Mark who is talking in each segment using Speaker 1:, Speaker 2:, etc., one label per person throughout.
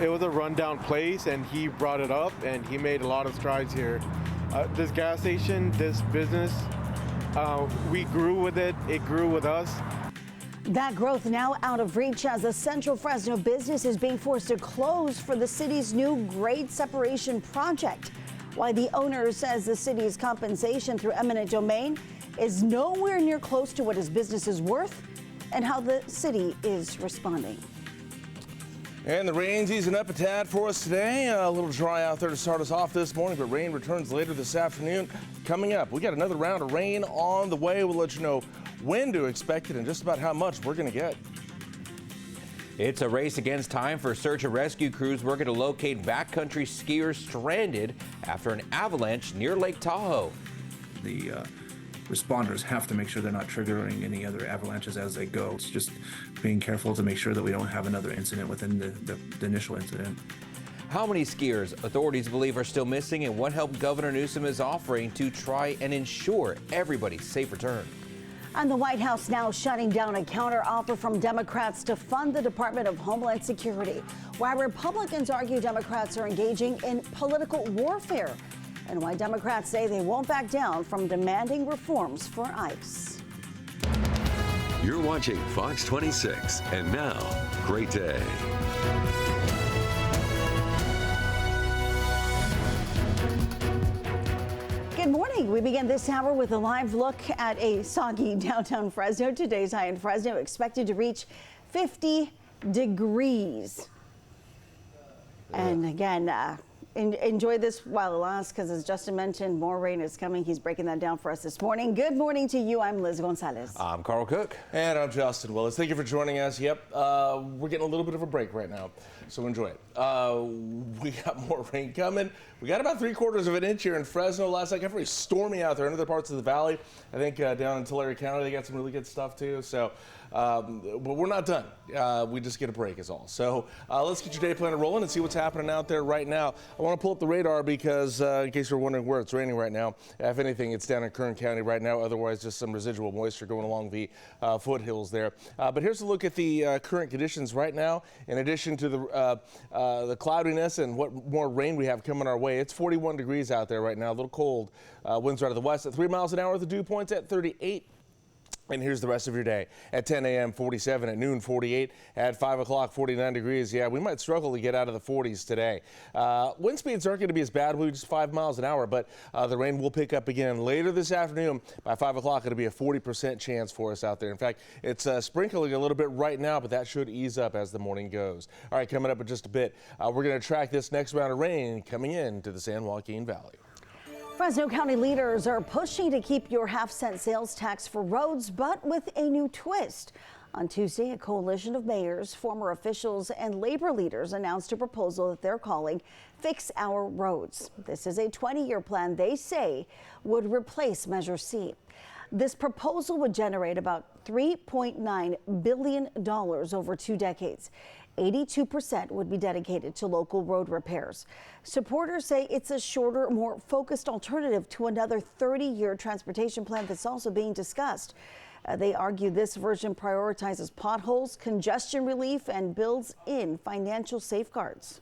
Speaker 1: It was a rundown place, and he brought it up, and he made a lot of strides here. This gas station, this business, we grew with it. It grew with us.
Speaker 2: That growth now out of reach as a Central Fresno business is being forced to close for the city's new grade separation project. Why the owner says the city's compensation through eminent domain is nowhere near close to what his business is worth, and how the city is responding.
Speaker 3: And the rain's easing up a tad for us today. A little dry out there to start us off this morning, but rain returns later this afternoon. Coming up, we got another round of rain on the way. We'll let you know when to expect it and just about how much we're going to get.
Speaker 4: It's a race against time for search and rescue crews working to locate backcountry skiers stranded after an avalanche near Lake Tahoe.
Speaker 5: The responders have to make sure they're not triggering any other avalanches as they go. It's just being careful to make sure that we don't have another incident within the initial incident.
Speaker 4: How many skiers authorities believe are still missing, and what help Governor Newsom is offering to try and ensure everybody's safe return.
Speaker 2: And the White House now shutting down a counteroffer from Democrats to fund the Department of Homeland Security, while Republicans argue Democrats are engaging in political warfare, and why Democrats say they won't back down from demanding reforms for ICE.
Speaker 6: You're watching Fox 26, and now, great day.
Speaker 2: Good morning. We begin this hour with a live look at a soggy downtown Fresno. Today's high in Fresno expected to reach 50 degrees. And again, enjoy this while it lasts, because as Justin mentioned, more rain is coming. He's breaking that down for us this morning. Good morning to you. I'm Liz Gonzalez.
Speaker 4: I'm Carl Cook.
Speaker 3: And I'm Justin Willis. Thank you for joining us. Yep, we're getting a little bit of a break right now, so enjoy it. We got more rain coming. We got about 3/4 of an inch here in Fresno last night. Got very stormy out there in other parts of the valley. I think down in Tulare County, they got some really good stuff too. So, but we're not done. We just get a break is all. So let's get your day planner rolling and see what's happening out there right now. I want to pull up the radar because in case you're wondering where it's raining right now, if anything, it's down in Kern County right now. Otherwise, just some residual moisture going along the foothills there. But here's a look at the current conditions right now. In addition to the cloudiness and what more rain we have coming our way, it's 41 degrees out there right now. A little cold. Winds are out of the west at 3 miles an hour. The dew point's at 38. And here's the rest of your day. At 10 a.m., 47. At noon, 48. At 5 o'clock, 49 degrees. Yeah, we might struggle to get out of the 40s today. Wind speeds aren't going to be as bad. We're just 5 miles an hour, but the rain will pick up again later this afternoon. By 5 o'clock, it'll be a 40% chance for us out there. In fact, it's sprinkling a little bit right now, but that should ease up as the morning goes. All right, coming up in just a bit, we're going to track this next round of rain coming into the San Joaquin Valley.
Speaker 2: Fresno County leaders are pushing to keep your half-cent sales tax for roads, but with a new twist. On Tuesday, a coalition of mayors, former officials, and labor leaders announced a proposal that they're calling Fix Our Roads. This is a 20-year plan they say would replace Measure C. This proposal would generate about $3.9 billion over 2 decades. 82% would be dedicated to local road repairs. Supporters say it's a shorter, more focused alternative to another 30-year transportation plan that's also being discussed. They argue this version prioritizes potholes, congestion relief, and builds in financial safeguards.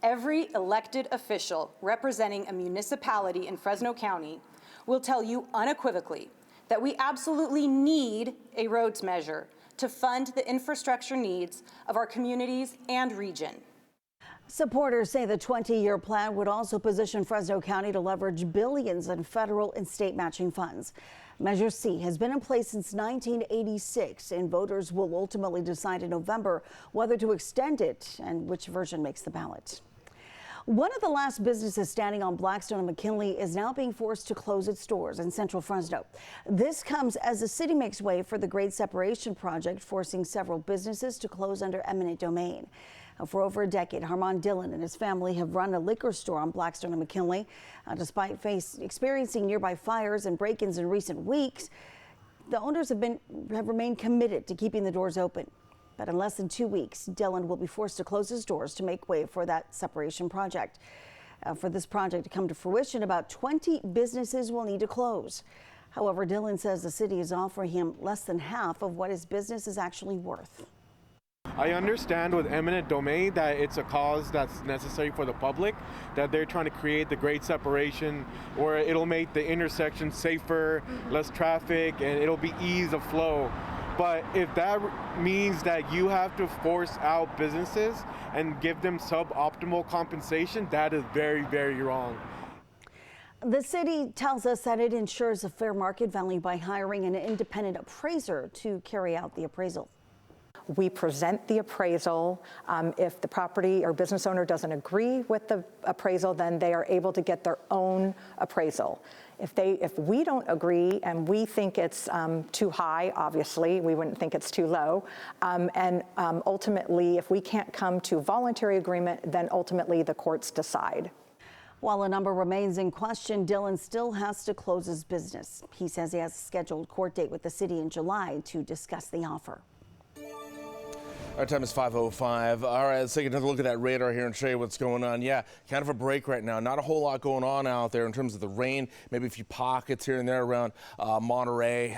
Speaker 7: Every elected official representing a municipality in Fresno County will tell you unequivocally that we absolutely need a roads measure to fund the infrastructure needs of our communities and region.
Speaker 2: Supporters say the 20-year plan would also position Fresno County to leverage billions in federal and state matching funds. Measure C has been in place since 1986, and voters will ultimately decide in November whether to extend it and which version makes the ballot. One of the last businesses standing on Blackstone and McKinley is now being forced to close its doors in central Fresno. This comes as the city makes way for the grade separation project, forcing several businesses to close under eminent domain. For over a decade, Harman Dhillon and his family have run a liquor store on Blackstone and McKinley. Despite experiencing nearby fires and break-ins in recent weeks, the owners have remained committed to keeping the doors open. But in less than 2 weeks, Dhillon will be forced to close his doors to make way for that separation project. For this project to come to fruition, about 20 businesses will need to close. However, Dhillon says the city is offering him less than half of what his business is actually worth.
Speaker 1: I understand with eminent domain that it's a cause that's necessary for the public, that they're trying to create the great separation where it'll make the intersection safer, less traffic, and it'll be ease of flow. But if that means that you have to force out businesses and give them suboptimal compensation, that is very, very wrong.
Speaker 2: The city tells us that it ensures a fair market value by hiring an independent appraiser to carry out the appraisal.
Speaker 8: We present the appraisal. If the property or business owner doesn't agree with the appraisal, then they are able to get their own appraisal. If we don't agree and we think it's too high, obviously, we wouldn't think it's too low. Ultimately, if we can't come to voluntary agreement, then ultimately the courts decide.
Speaker 2: While a number remains in question, Dhillon still has to close his business. He says he has a scheduled court date with the city in July to discuss the offer.
Speaker 3: Our time is 5:05. All right, let's take another look at that radar here and show you what's going on. Yeah, kind of a break right now. Not a whole lot going on out there in terms of the rain. Maybe a few pockets here and there around Monterey,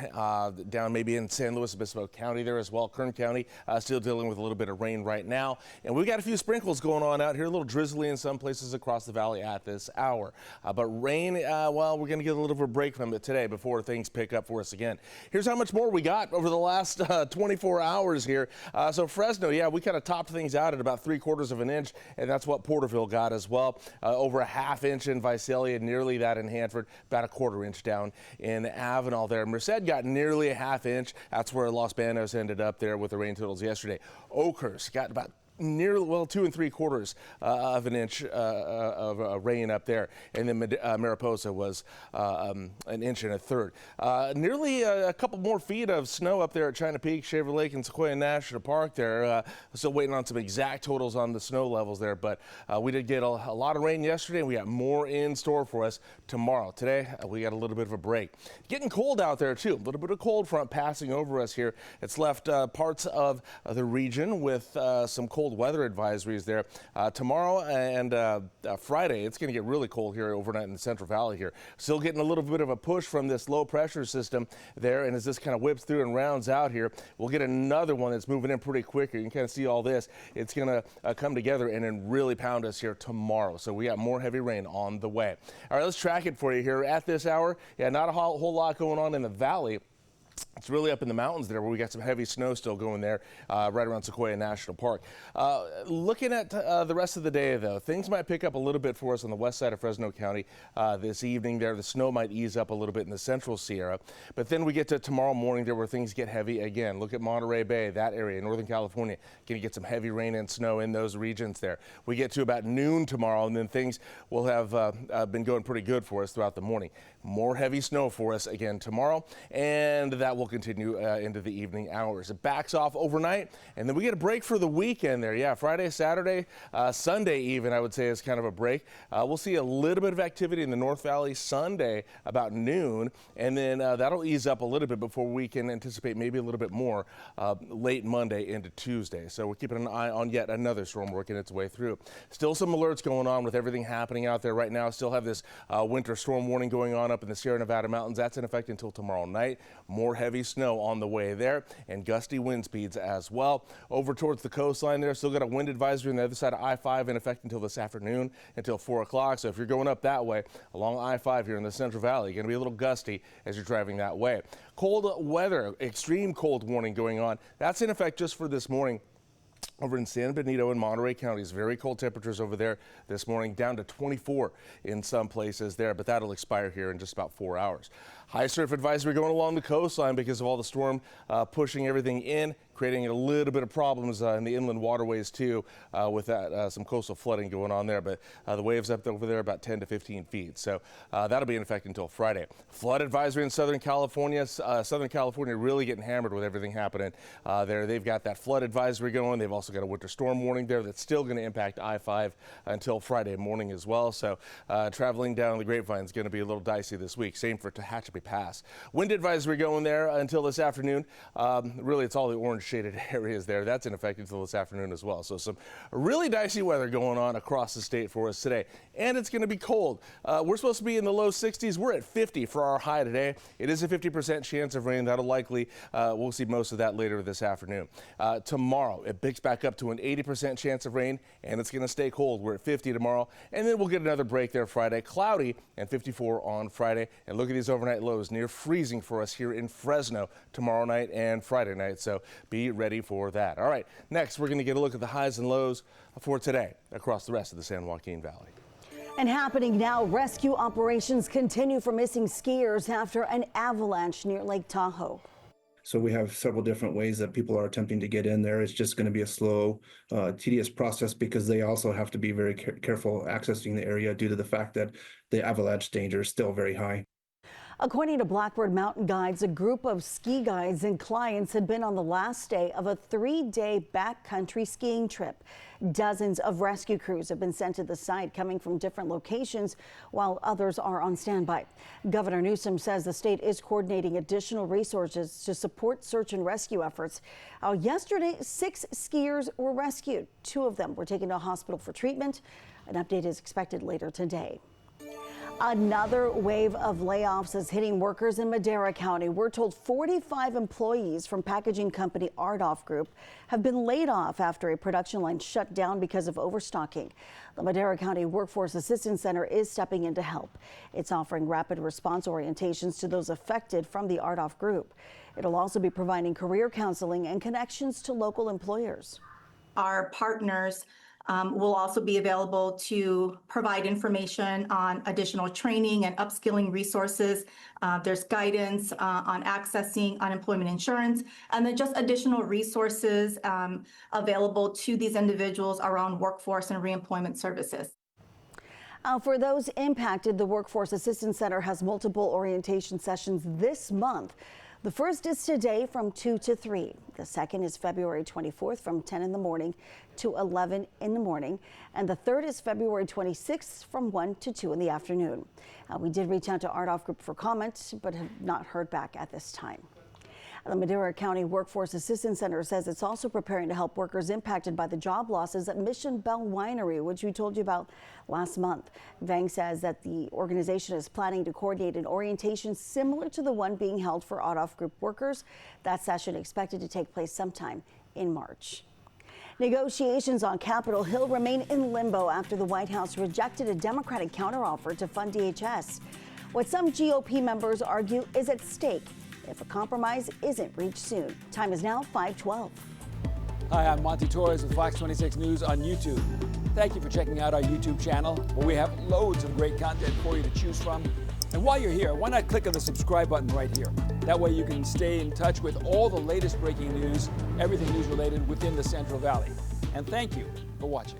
Speaker 3: down maybe in San Luis Obispo County there as well. Kern County still dealing with a little bit of rain right now. And we've got a few sprinkles going on out here, a little drizzly in some places across the valley at this hour. But rain, well, we're going to get a little bit of a break from it today before things pick up for us again. Here's how much more we got over the last 24 hours here. So Fresno, yeah, we kind of topped things out at about 3/4 of an inch, and that's what Porterville got as well. Over a ½ inch in Visalia, nearly that in Hanford, about a 1/4 inch down in Avenal there. Merced got nearly a ½ inch. That's where Los Banos ended up there with the rain totals yesterday. Oakhurst got about nearly, well, 2 3/4 of an inch of rain up there, and then Mariposa was an 1 1/3 inches. Nearly a couple more feet of snow up there at China Peak, Shaver Lake, and Sequoia National Park there. Still waiting on some exact totals on the snow levels there, but we did get a lot of rain yesterday, and we got more in store for us tomorrow. Today, we got a little bit of a break. Getting cold out there, too. A little bit of cold front passing over us here. It's left parts of the region with some cold weather advisories there. Tomorrow and Friday, it's going to get really cold here overnight in the Central Valley here. Still getting a little bit of a push from this low pressure system there, and as this kind of whips through and rounds out here, we'll get another one that's moving in pretty quick. You can kind of see all this. It's going to come together and then really pound us here tomorrow. So we got more heavy rain on the way. All right, let's track it for you here at this hour. Yeah, not a whole lot going on in the valley. It's really up in the mountains there where we got some heavy snow still going there right around Sequoia National Park. Looking at the rest of the day, though, things might pick up a little bit for us on the west side of Fresno County this evening there. The snow might ease up a little bit in the central Sierra. But then we get to tomorrow morning there where things get heavy again. Look at Monterey Bay, that area, Northern California. Going to get some heavy rain and snow in those regions there. We get to about noon tomorrow, and then things will have been going pretty good for us throughout the morning. More heavy snow for us again tomorrow, and that will continue into the evening hours. It backs off overnight, and then we get a break for the weekend there. Yeah, Friday, Saturday, Sunday even, I would say, is kind of a break. We'll see a little bit of activity in the North Valley Sunday about noon, and then that'll ease up a little bit before we can anticipate maybe a little bit more late Monday into Tuesday. So we're keeping an eye on yet another storm working its way through. Still some alerts going on with everything happening out there right now. Still have this winter storm warning going on up in the Sierra Nevada mountains. That's in effect until tomorrow night. More heavy snow on the way there, and gusty wind speeds as well. Over towards the coastline there, still got a wind advisory on the other side of I-5 in effect until this afternoon, until 4 o'clock. So if you're going up that way along I-5 here in the Central Valley, you're going to be a little gusty as you're driving that way. Cold weather, extreme cold warning going on. That's in effect just for this morning. Over in San Benito and Monterey counties, very cold temperatures over there this morning, down to 24 in some places there, but that'll expire here in just about 4 hours. High surf advisory going along the coastline because of all the storm pushing everything in, creating a little bit of problems in the inland waterways too with that some coastal flooding going on there. But the waves up over there about 10 to 15 feet. So that'll be in effect until Friday. Flood advisory in Southern California. Southern California really getting hammered with everything happening there. They've got that flood advisory going. They've also got a winter storm warning there that's still going to impact I-5 until Friday morning as well. So traveling down the Grapevine is going to be a little dicey this week. Same for Tehachapi already passed. Wind advisory going there until this afternoon. Really, it's all the orange shaded areas there. That's in effect until this afternoon as well. So some really dicey weather going on across the state for us today. And it's going to be cold. We're supposed to be in the low 60s. We're at 50 for our high today. It is a 50% chance of rain. That'll likely, we'll see most of that later this afternoon. Tomorrow, it picks back up to an 80% chance of rain, and it's going to stay cold. We're at 50 tomorrow, and then we'll get another break there Friday. Cloudy and 54 on Friday. And look at these overnight lows, near freezing for us here in Fresno tomorrow night and Friday night. So be ready for that. All right, next we're going to get a look at the highs and lows for today across the rest of the San Joaquin Valley.
Speaker 2: And happening now, rescue operations continue for missing skiers after an avalanche near Lake Tahoe.
Speaker 5: So we have several different ways that people are attempting to get in there. It's just going to be a slow, tedious process because they also have to be very careful accessing the area due to the fact that the avalanche danger is still very high.
Speaker 2: According to Blackbird Mountain Guides, a group of ski guides and clients had been on the last day of a 3-day backcountry skiing trip. Dozens of rescue crews have been sent to the site, coming from different locations, while others are on standby. Governor Newsom says the state is coordinating additional resources to support search and rescue efforts. Yesterday, 6 skiers were rescued. 2 of them were taken to a hospital for treatment. An update is expected later today. Another wave of layoffs is hitting workers in Madera County. We're told 45 employees from packaging company Ardoff Group have been laid off after a production line shut down because of overstocking. The Madera County Workforce Assistance Center is stepping in to help. It's offering rapid response orientations to those affected from the Ardoff Group. It'll also be providing career counseling and connections to local employers.
Speaker 9: Our partners will also be available to provide information on additional training and upskilling resources. There's guidance on accessing unemployment insurance, and then just additional resources available to these individuals around workforce and reemployment services.
Speaker 2: For those impacted, the Workforce Assistance Center has multiple orientation sessions this month. The first is today from 2 to 3. The second is February 24th from 10 in the morning to 11 in the morning. And the third is February 26th from 1 to 2 in the afternoon. We did reach out to Ardoff Group for comment, but have not heard back at this time. The Madera County Workforce Assistance Center says it's also preparing to help workers impacted by the job losses at Mission Bell Winery, which we told you about last month. Vang says that the organization is planning to coordinate an orientation similar to the one being held for Ardoff Group workers. That session expected to take place sometime in March. Negotiations on Capitol Hill remain in limbo after the White House rejected a Democratic counteroffer to fund DHS. What some GOP members argue is at stake if a compromise isn't reached soon. Time is now 5:12.
Speaker 10: Hi, I'm Monty Torres with Fox 26 News on YouTube. Thank you for checking out our YouTube channel, where we have loads of great content for you to choose from. And while you're here, why not click on the subscribe button right here? That way you can stay in touch with all the latest breaking news, everything news related within the Central Valley. And thank you for watching.